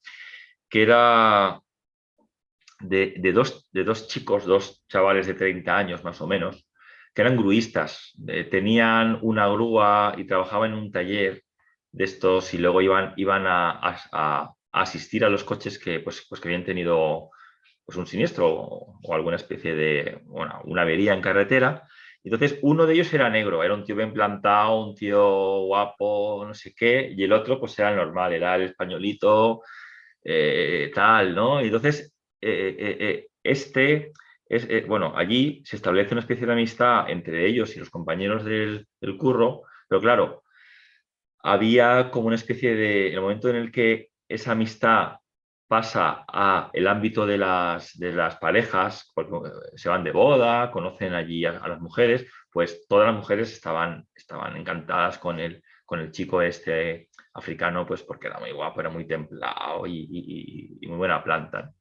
que era de dos chicos, dos chavales de 30 años más o menos, que eran gruistas, tenían una grúa y trabajaban en un taller de estos y luego iban a asistir a los coches que habían tenido pues, un siniestro o alguna especie de bueno, una avería en carretera. Entonces, uno de ellos era negro, era un tío bien plantado, un tío guapo, no sé qué, y el otro pues era el normal, era el españolito, tal, ¿no? Y entonces, bueno, allí se establece una especie de amistad entre ellos y los compañeros del curro, pero claro, había como una especie de, en el momento en el que esa amistad pasa a el ámbito de las parejas, porque se van de boda, conocen allí a las mujeres, pues todas las mujeres estaban encantadas con el chico este africano, pues porque era muy guapo, era muy templado y muy buena planta.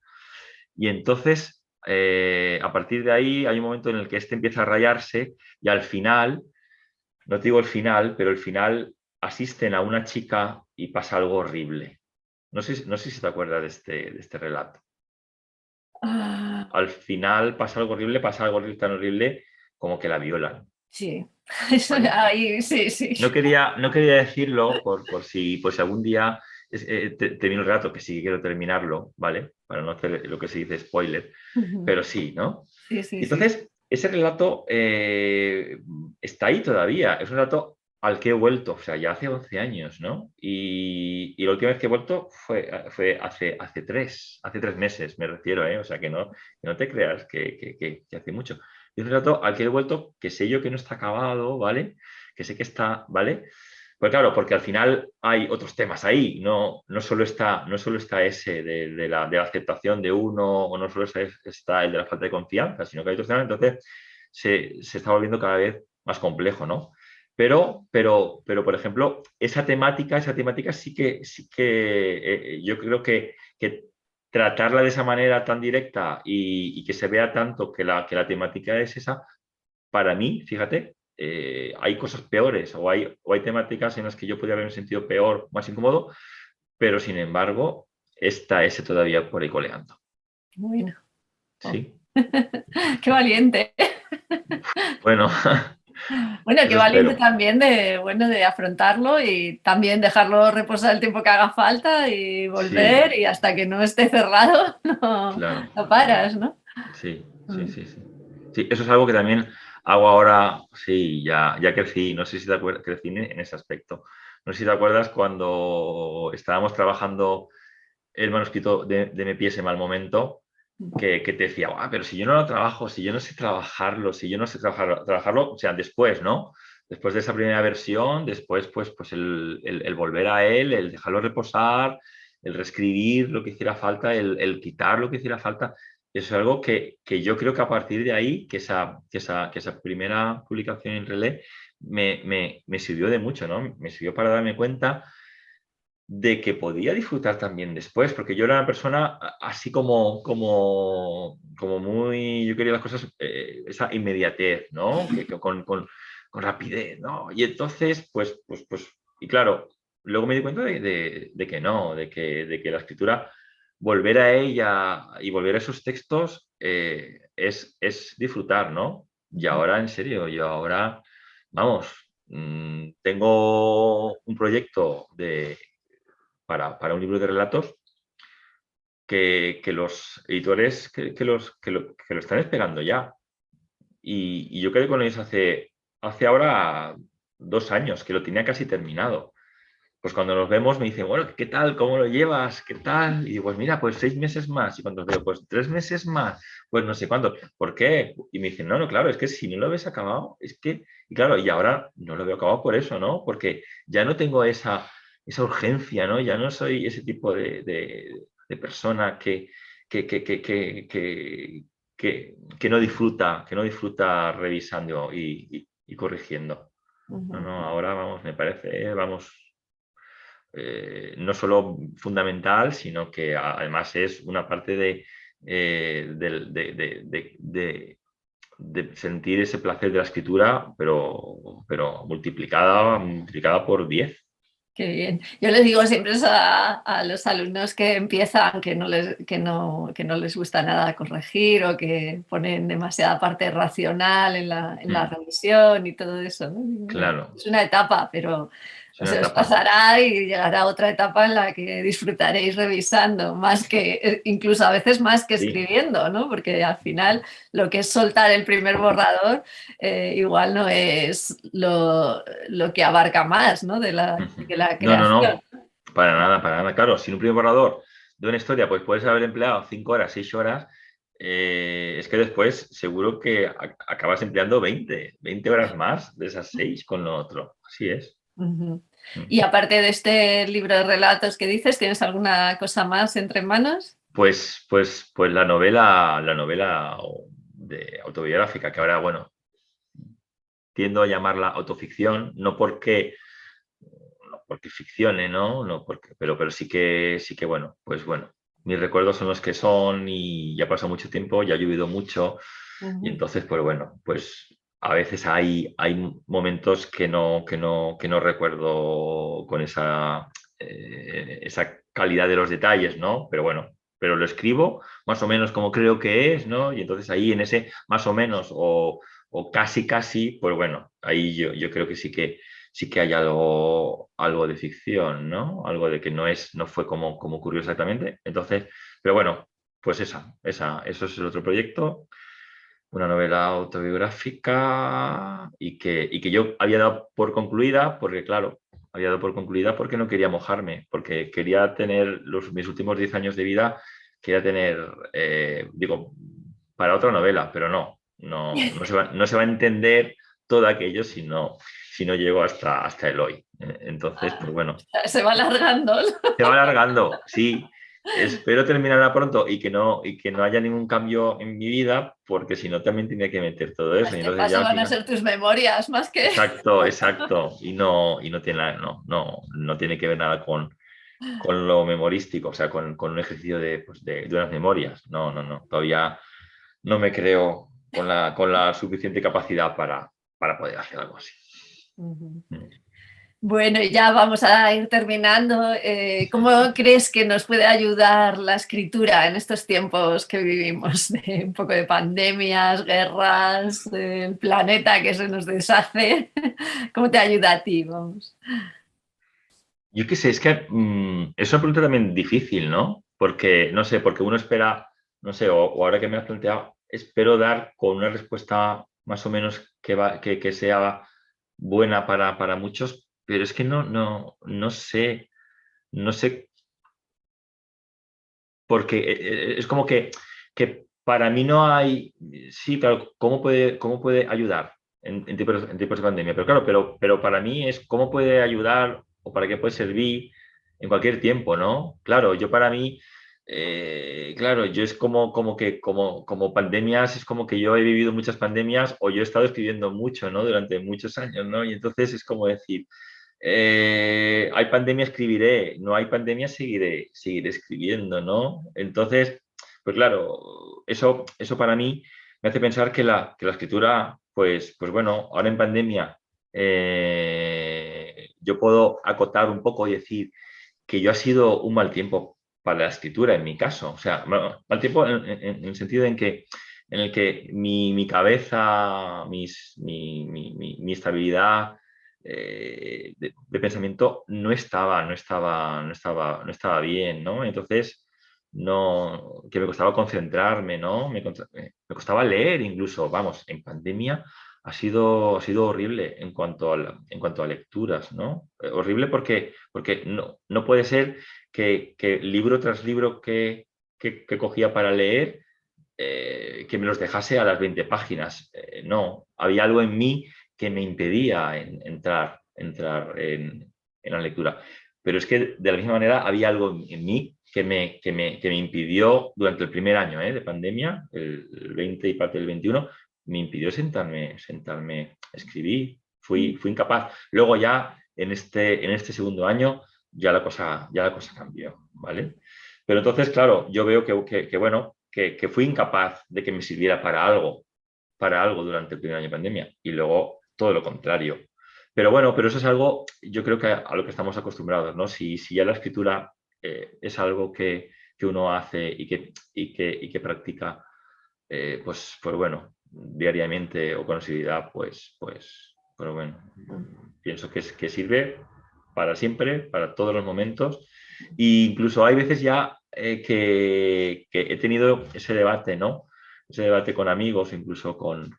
Y entonces, a partir de ahí, hay un momento en el que este empieza a rayarse y al final, no te digo el final, pero el final asisten a una chica y pasa algo horrible. No sé si te acuerdas de este relato. Ah, Al final pasa algo horrible, tan horrible como que la violan, sí, ¿vale? ahí, sí, sí. No quería decirlo por si algún día termino el relato, que sí quiero terminarlo, ¿vale? Para no hacer lo que se dice spoiler, pero sí, ¿no? Sí, sí, Y sí. entonces, ese relato está ahí todavía. Es un relato al que he vuelto, o sea, ya hace 11 años, ¿no? Y la última vez que he vuelto fue hace tres meses, me refiero, ¿eh? O sea, que no te creas que hace mucho. Y es un relato al que he vuelto que sé yo que no está acabado, ¿vale? Que sé que está, ¿vale? Pues claro, porque al final hay otros temas ahí, no solo está ese de la aceptación de uno, o no solo está el de la falta de confianza, sino que hay otros temas, entonces se está volviendo cada vez más complejo, ¿no? Pero por ejemplo, esa temática sí que yo creo que tratarla de esa manera tan directa y que se vea tanto que la temática es esa, para mí, fíjate, hay cosas peores o hay temáticas en las que yo podría haberme sentido peor, más incómodo, pero sin embargo, está ese todavía por ahí coleando. Bueno, oh. Sí, Qué valiente. bueno, Bueno, qué eso valiente espero. también de, bueno, de afrontarlo y también dejarlo reposar el tiempo que haga falta y Sí, volver y hasta que no esté cerrado no, claro. no paras, ¿no? Sí, sí, Mm. sí, sí. Sí, eso es algo que también hago ahora, sí, ya crecí, no sé si te acuerdas, crecí en ese aspecto. No sé si te acuerdas cuando estábamos trabajando el manuscrito de Me pies en mal momento, que te decía, "Guau, pero si yo no lo trabajo, si yo no sé trabajarlo, si yo no sé trabajarlo, o sea, después, ¿no? Después de esa primera versión, después, pues el volver a él, el dejarlo reposar, el reescribir lo que hiciera falta, el quitar lo que hiciera falta, eso es algo que yo creo que a partir de ahí, que esa primera publicación en Relé me sirvió de mucho, ¿no? Me sirvió para darme cuenta de que podía disfrutar también después, porque yo era una persona así como muy, yo quería las cosas, esa inmediatez, ¿no? Con rapidez, ¿no? Y entonces, y claro, luego me di cuenta de que no, de que la escritura, volver a ella y volver a esos textos es disfrutar, ¿no? Y ahora, en serio, yo ahora, vamos, tengo un proyecto para un libro de relatos que los editores que lo están esperando ya. Y yo quedé con ellos hace ahora 2 años, que lo tenía casi terminado. Pues cuando nos vemos me dicen, bueno, ¿qué tal? ¿Cómo lo llevas? ¿Qué tal? Y digo, pues mira, pues 6 meses más. Y cuando los veo, pues 3 meses más. Pues no sé cuánto. ¿Por qué? Y me dicen, no, no, claro, es que si no lo ves acabado, es que, y claro, y ahora no lo veo acabado por eso, ¿no? Porque ya no tengo esa urgencia, ¿no? Ya no soy ese tipo de persona que, que, que, que, que, que no disfruta revisando y corrigiendo. No, no, ahora vamos, me parece, vamos, no solo fundamental, sino que además es una parte de sentir ese placer de la escritura, pero multiplicada por 10. Qué bien. Yo les digo siempre a los alumnos que empiezan que no les gusta nada corregir o que ponen demasiada parte racional en la revisión y todo eso, ¿no? Digo, bueno, Claro, es una etapa, pero es pues una se os etapa. pasará y llegará otra etapa en la que disfrutaréis revisando, más que, incluso a veces más que Sí, escribiendo, ¿no? Porque al final lo que es soltar el primer borrador igual no es lo que abarca más, ¿no? ujú. De la No, no, creación. no, para nada, para nada. Claro, sin un primer borrador de una historia, pues puedes haber empleado 5 horas, 6 horas, es que después seguro que acabas empleando 20 horas más de esas 6 con lo otro. Así es. Ujú. Mm. Y aparte de este libro de relatos que dices, ¿tienes alguna cosa más entre manos? Pues la novela de autobiográfica, que ahora, bueno, tiendo a llamarla autoficción, no porque ficcione, ¿no? No porque, pero sí que, bueno, pues bueno, mis recuerdos son los que son y ya pasó mucho tiempo, ya ha llovido mucho y Ujú. entonces, pues bueno, pues a veces hay momentos que no recuerdo con esa calidad de los detalles, ¿no? Pero bueno, pero lo escribo más o menos como creo que es, ¿no? Y entonces ahí en ese más o menos o casi, casi, pues bueno, ahí yo creo que sí que hay algo de ficción, ¿no? Algo de que no fue como ocurrió exactamente. Entonces, pero bueno, pues eso es el otro proyecto, una novela autobiográfica y que yo había dado por concluida, porque claro, había dado por concluida porque no quería mojarme, porque quería tener mis últimos 10 años de vida, quería tener, digo, para otra novela, pero no se va a entender todo aquello si no llego hasta el hoy. Entonces, pues bueno, Se va alargando. se va alargando, sí. Espero terminarla pronto y que no haya ningún cambio en mi vida, porque si no también tenía que meter todo eso. Y Este entonces ya paso al van a final. ser tus memorias, más que... Exacto, exacto. Y no tiene no tiene que ver nada con lo memorístico, o sea, con un ejercicio de unas memorias. No, no, no. Todavía no me creo con la suficiente capacidad para poder hacer algo así. Ujú. Mm. Bueno, y ya vamos a ir terminando. ¿Cómo crees que nos puede ayudar la escritura en estos tiempos que vivimos? De un poco de pandemias, guerras, el planeta que se nos deshace. ¿Cómo te ayuda a ti? Vamos. Yo qué sé, es que es una pregunta también difícil, ¿no? Porque, no sé, porque uno espera, no sé, o ahora que me has planteado, espero dar con una respuesta más o menos que sea buena para muchos, pero es que no sé, porque es como que para mí no hay, sí, claro, cómo puede ayudar en tiempos de pandemia? Pero claro, pero para mí es cómo puede ayudar o para qué puede servir en cualquier tiempo, ¿no? Claro, yo para mí, claro, yo es como pandemias, es como que yo he vivido muchas pandemias o yo he estado escribiendo mucho, ¿no? Durante muchos años, ¿no? Y entonces es como decir, hay pandemia, escribiré, no hay pandemia, seguiré escribiendo, ¿no? Entonces, pues claro, eso para mí me hace pensar que la escritura, pues bueno, ahora en pandemia yo puedo acotar un poco y decir que yo ha sido un mal tiempo para la escritura en mi caso. O sea, mal tiempo en el sentido en el que mi cabeza, mi estabilidad de pensamiento no estaba bien, ¿no? Entonces, que me costaba concentrarme, ¿no? Me costaba leer incluso, vamos, en pandemia ha sido horrible en cuanto a lecturas, ¿no? Horrible porque no puede ser que libro tras libro que cogía para leer, que me los dejase a las 20 páginas. No, había algo en mí que me impedía entrar en la lectura. Pero es que de la misma manera había algo en mí que me impidió durante el primer año de pandemia, el 20 y parte del 21, me impidió sentarme a escribir. Fui incapaz. Luego ya en este segundo año ya la cosa cambió, ¿vale? Pero entonces, claro, yo veo bueno, que fui incapaz de que me sirviera para algo durante el primer año de pandemia y luego todo lo contrario. Pero bueno, pero eso es algo, yo creo que a lo que estamos acostumbrados, ¿no? Si ya la escritura es algo que uno hace y que practica, pues bueno, diariamente o con asiduidad, pero bueno, pienso que sirve para siempre, para todos los momentos. E incluso hay veces ya que he tenido ese debate, ¿no? Ese debate con amigos, incluso con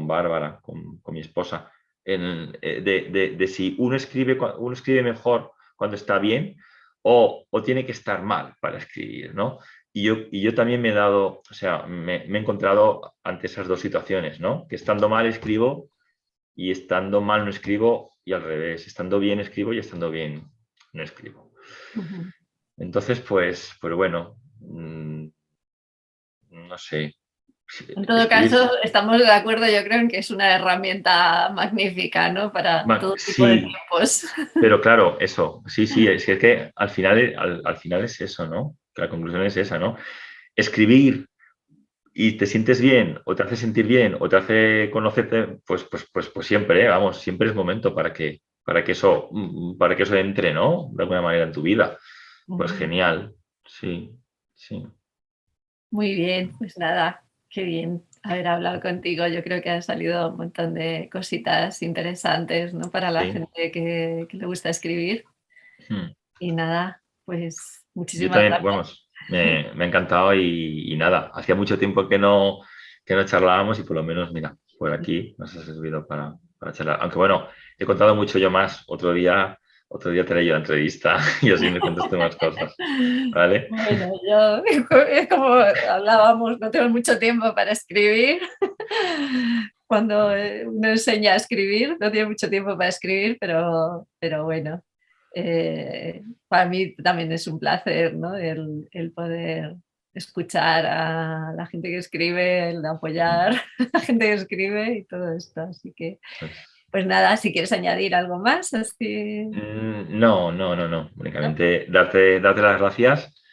Bárbara, con mi esposa, de si uno escribe mejor cuando está bien o tiene que estar mal para escribir, ¿no? Y yo también me he dado, o sea, me he encontrado ante esas dos situaciones, ¿no? Que estando mal escribo y estando mal no escribo y al revés, estando bien escribo y estando bien no escribo. Ujú. Entonces, pues bueno, no sé. En todo Escribir, caso, estamos de acuerdo, yo creo, en que es una herramienta magnífica, ¿no? Para todo tipo de sí, tiempos. pero claro, eso, sí, es que al final es eso, ¿no? Que la conclusión es esa, ¿no? Escribir y te sientes bien, o te hace sentir bien, o te hace conocerte, pues siempre, vamos, siempre es momento para que eso entre, ¿no? De alguna manera en tu vida. Pues Ujú. genial, sí, sí. Muy bien, pues nada, qué bien haber hablado contigo. Yo creo que han salido un montón de cositas interesantes, ¿no? Para la Sí. gente que le gusta escribir. Hmm. Y nada, pues Yo muchísimas también, gracias. vamos, me ha encantado y nada, hacía mucho tiempo que no charlábamos y por lo menos, mira, por aquí nos ha servido para charlar. Aunque bueno, he contado mucho yo más, otro día te haré yo la entrevista y así me cuentas tú más cosas, ¿vale? Bueno, yo, es como hablábamos, no tengo mucho tiempo para escribir. Cuando uno enseña a escribir, no tiene mucho tiempo para escribir, pero bueno, para mí también es un placer, ¿no? El poder escuchar a la gente que escribe, el apoyar a la gente que escribe y todo esto. Así que, Pues, pues nada, si quieres añadir algo más, así, no, no, no, no, ¿no? únicamente darte las gracias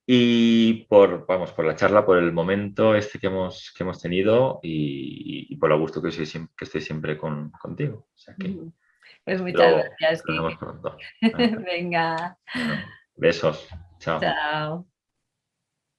y vamos, por la charla, por el momento que hemos tenido y por lo gusto que estoy siempre contigo. O sea que Pues muchas lo gracias, vemos Quique. pronto. ¿Vale? Venga, Bueno, besos. Chao. chao.